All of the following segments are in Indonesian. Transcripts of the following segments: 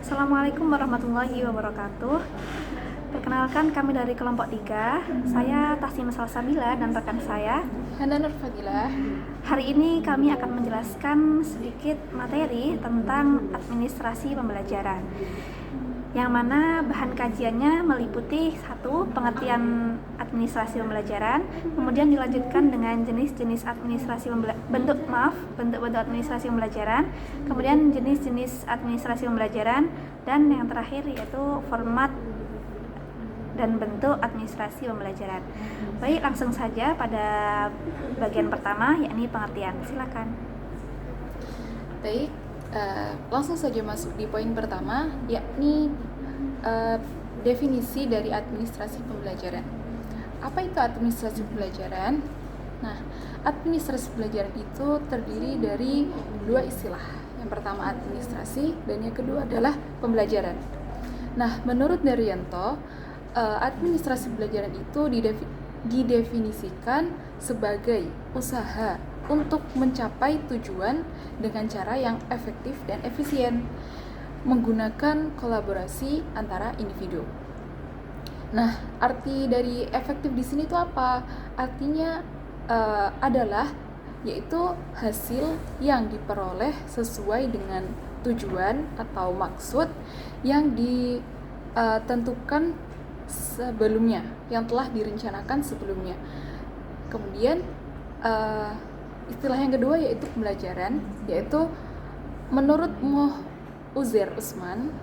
Assalamualaikum warahmatullahi wabarakatuh. Perkenalkan, kami dari kelompok 3. Saya Tasnim Salsabila dan rekan saya Hana Nurfadilah. Hari ini kami akan menjelaskan sedikit materi tentang administrasi pembelajaran, yang mana bahan kajiannya meliputi satu, pengertian administrasi pembelajaran, kemudian dilanjutkan dengan jenis-jenis bentuk-bentuk administrasi pembelajaran, kemudian jenis-jenis administrasi pembelajaran, dan yang terakhir yaitu format dan bentuk administrasi pembelajaran. Baik, langsung saja pada bagian pertama, yakni pengertian. Silakan. Baik, langsung saja masuk di poin pertama, yakni definisi dari administrasi pembelajaran. Apa itu administrasi pembelajaran? Nah, administrasi pembelajaran itu terdiri dari dua istilah. Yang pertama administrasi dan yang kedua adalah pembelajaran. Nah, menurut Daryanto, administrasi pembelajaran itu didefinisikan sebagai usaha untuk mencapai tujuan dengan cara yang efektif dan efisien, menggunakan kolaborasi antara individu. Nah, arti dari efektif di sini itu apa? Artinya adalah yaitu hasil yang diperoleh sesuai dengan tujuan atau maksud yang ditentukan sebelumnya, yang telah direncanakan sebelumnya. Kemudian istilah yang kedua yaitu pembelajaran, yaitu menurut Uzair Usman,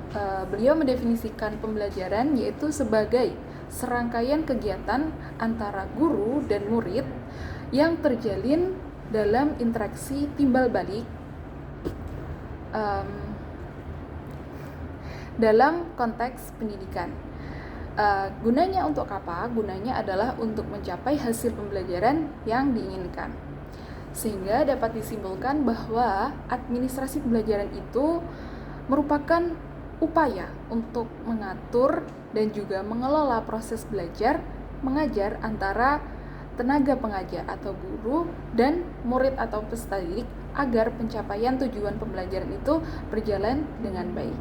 beliau mendefinisikan pembelajaran yaitu sebagai serangkaian kegiatan antara guru dan murid yang terjalin dalam interaksi timbal balik dalam konteks pendidikan. Gunanya untuk apa? Gunanya adalah untuk mencapai hasil pembelajaran yang diinginkan. Sehingga dapat disimpulkan bahwa administrasi pembelajaran itu merupakan upaya untuk mengatur dan juga mengelola proses belajar mengajar antara tenaga pengajar atau guru dan murid atau peserta didik agar pencapaian tujuan pembelajaran itu berjalan dengan baik.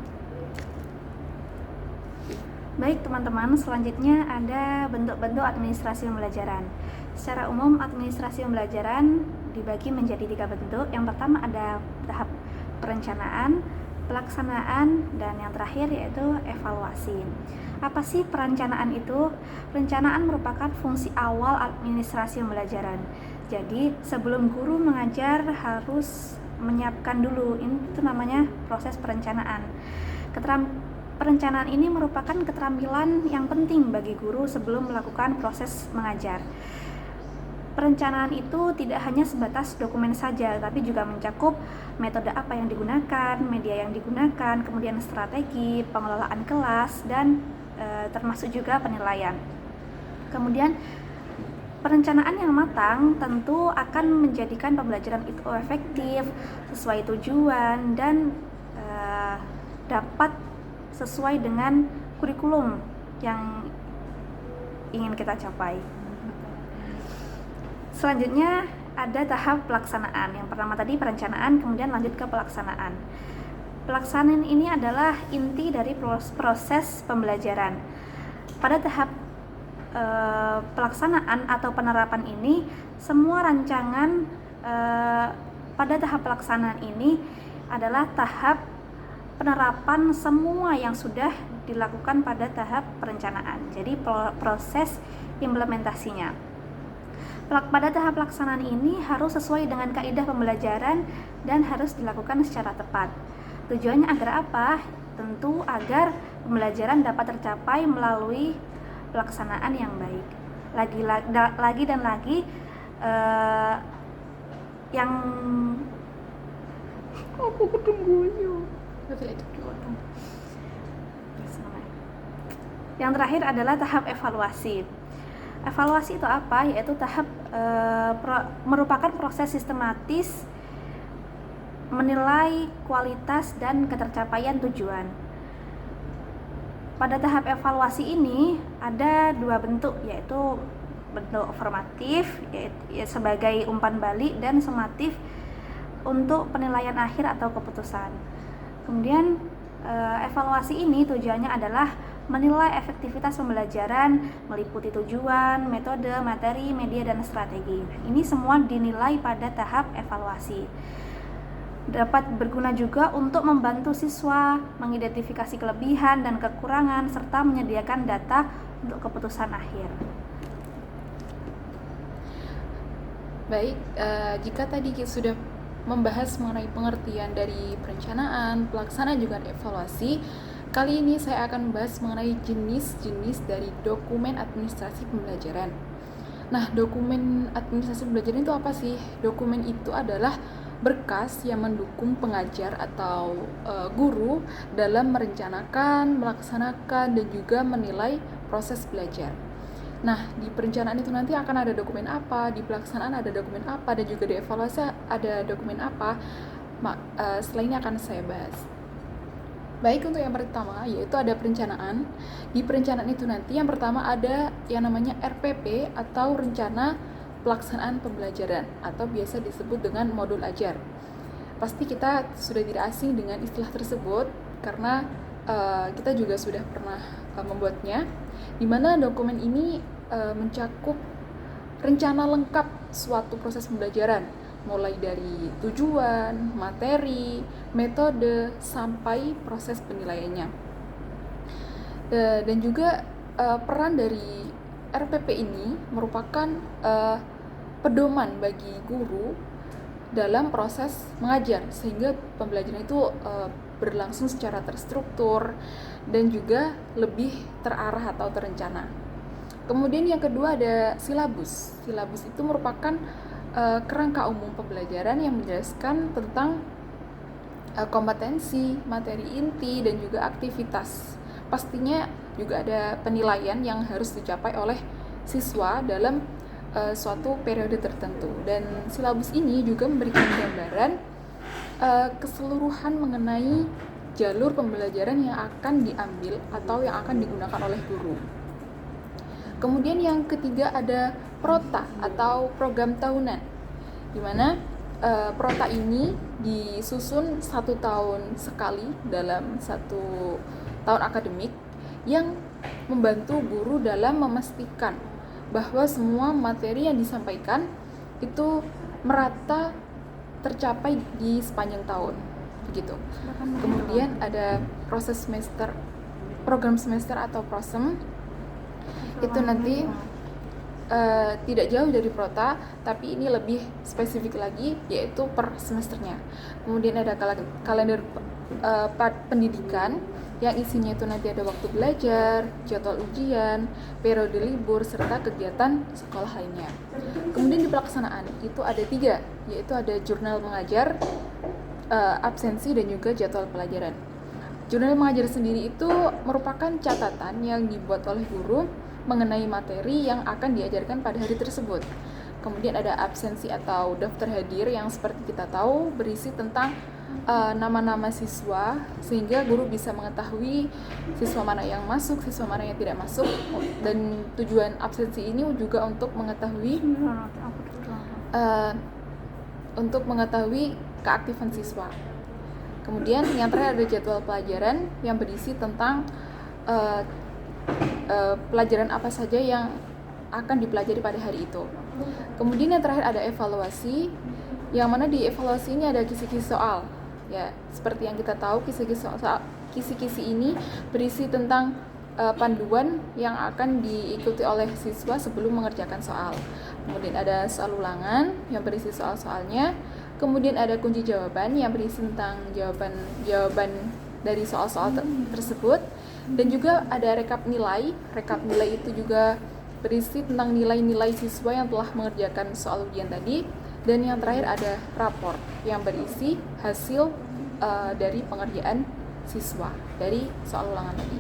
Baik teman-teman, selanjutnya ada bentuk-bentuk administrasi pembelajaran. Secara umum, administrasi pembelajaran dibagi menjadi 3 bentuk. Yang pertama ada tahap perencanaan, pelaksanaan, dan yang terakhir yaitu evaluasi. Apa sih perencanaan itu? Perencanaan merupakan fungsi awal administrasi pembelajaran. Jadi sebelum guru mengajar harus menyiapkan dulu, itu namanya proses perencanaan. Perencanaan ini merupakan keterampilan yang penting bagi guru sebelum melakukan proses mengajar. Perencanaan itu tidak hanya sebatas dokumen saja, tapi juga mencakup metode apa yang digunakan, media yang digunakan, kemudian strategi, pengelolaan kelas, dan termasuk juga penilaian. Kemudian perencanaan yang matang tentu akan menjadikan pembelajaran itu efektif, sesuai tujuan, dan dapat sesuai dengan kurikulum yang ingin kita capai. Selanjutnya ada tahap pelaksanaan. Yang pertama tadi perencanaan, kemudian lanjut ke pelaksanaan. Pelaksanaan ini adalah inti dari proses pembelajaran. Pada tahap pelaksanaan atau penerapan ini, semua rancangan pada tahap pelaksanaan ini adalah tahap penerapan semua yang sudah dilakukan pada tahap perencanaan. Jadi proses implementasinya. Pada tahap pelaksanaan ini harus sesuai dengan kaidah pembelajaran dan harus dilakukan secara tepat. Tujuannya agar apa? Tentu agar pembelajaran dapat tercapai melalui pelaksanaan yang baik. Lagi dan lagi yang aku ketunggunya. Yang terakhir adalah tahap evaluasi. Evaluasi itu apa? Yaitu tahap merupakan proses sistematis menilai kualitas dan ketercapaian tujuan. Pada tahap evaluasi ini ada 2 bentuk, yaitu bentuk formatif yaitu sebagai umpan balik dan sumatif untuk penilaian akhir atau keputusan. Kemudian Evaluasi ini tujuannya adalah menilai efektivitas pembelajaran, meliputi tujuan, metode, materi, media, dan strategi. Ini semua dinilai pada tahap evaluasi. Dapat berguna juga untuk membantu siswa mengidentifikasi kelebihan dan kekurangan serta menyediakan data untuk keputusan akhir. Baik, jika tadi kita sudah membahas mengenai pengertian dari perencanaan, pelaksanaan, juga evaluasi, kali ini saya akan membahas mengenai jenis-jenis dari dokumen administrasi pembelajaran. Nah, dokumen administrasi pembelajaran itu apa sih? Dokumen itu adalah berkas yang mendukung pengajar atau guru dalam merencanakan, melaksanakan, dan juga menilai proses belajar. Nah, di perencanaan itu nanti akan ada dokumen apa, di pelaksanaan ada dokumen apa, dan juga di evaluasi ada dokumen apa. Setelah ini akan saya bahas. Baik, untuk yang pertama yaitu ada perencanaan. Di perencanaan itu nanti yang pertama ada yang namanya RPP atau Rencana Pelaksanaan Pembelajaran atau biasa disebut dengan modul ajar. Pasti kita sudah tidak asing dengan istilah tersebut karena kita juga sudah pernah membuatnya, di mana dokumen ini mencakup rencana lengkap suatu proses pembelajaran, mulai dari tujuan, materi, metode, sampai proses penilaiannya. Dan juga peran dari RPP ini merupakan pedoman bagi guru dalam proses mengajar, sehingga pembelajaran itu berlangsung secara terstruktur dan juga lebih terarah atau terencana. Kemudian yang kedua ada silabus. Silabus itu merupakan kerangka umum pembelajaran yang menjelaskan tentang kompetensi, materi inti, dan juga aktivitas. Pastinya juga ada penilaian yang harus dicapai oleh siswa dalam suatu periode tertentu. Dan silabus ini juga memberikan gambaran keseluruhan mengenai jalur pembelajaran yang akan diambil atau yang akan digunakan oleh guru. Kemudian yang ketiga ada Prota atau program tahunan, di mana Prota ini disusun 1 tahun sekali dalam 1 tahun akademik yang membantu guru dalam memastikan bahwa semua materi yang disampaikan itu merata tercapai di sepanjang tahun, begitu. Kemudian ada proses semester, program semester atau prosem, itu nanti tidak jauh dari Prota, tapi ini lebih spesifik lagi, yaitu per semesternya. Kemudian ada kalender pendidikan yang isinya itu nanti ada waktu belajar, jadwal ujian, periode libur, serta kegiatan sekolah lainnya. Kemudian di pelaksanaan itu ada 3, yaitu ada jurnal mengajar, absensi, dan juga jadwal pelajaran. Jurnal mengajar sendiri itu merupakan catatan yang dibuat oleh guru mengenai materi yang akan diajarkan pada hari tersebut. Kemudian ada absensi atau daftar hadir yang seperti kita tahu berisi tentang nama-nama siswa, sehingga guru bisa mengetahui siswa mana yang masuk, siswa mana yang tidak masuk. Dan tujuan absensi ini juga untuk mengetahui keaktifan siswa. Kemudian yang terakhir ada jadwal pelajaran yang berisi tentang pelajaran apa saja yang akan dipelajari pada hari itu. Kemudian yang terakhir ada evaluasi, yang mana di evaluasi ini ada kisi-kisi soal. Ya, seperti yang kita tahu, kisi-kisi ini berisi tentang panduan yang akan diikuti oleh siswa sebelum mengerjakan soal. Kemudian ada soal ulangan yang berisi soal-soalnya. Kemudian ada kunci jawaban yang berisi tentang jawaban dari soal-soal tersebut. Dan juga ada rekap nilai. Rekap nilai itu juga berisi tentang nilai-nilai siswa yang telah mengerjakan soal ujian tadi. Dan yang terakhir ada rapor yang berisi hasil dari pengerjaan siswa dari soal ulangan tadi.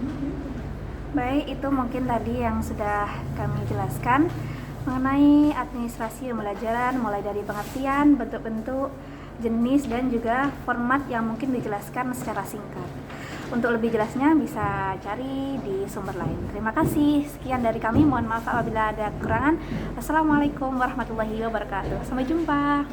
Baik, itu mungkin tadi yang sudah kami jelaskan mengenai administrasi pembelajaran, mulai dari pengertian, bentuk-bentuk, jenis, dan juga format yang mungkin dijelaskan secara singkat. Untuk lebih jelasnya bisa cari di sumber lain. Terima kasih. Sekian dari kami. Mohon maaf apabila ada kekurangan. Assalamualaikum warahmatullahi wabarakatuh. Sampai jumpa.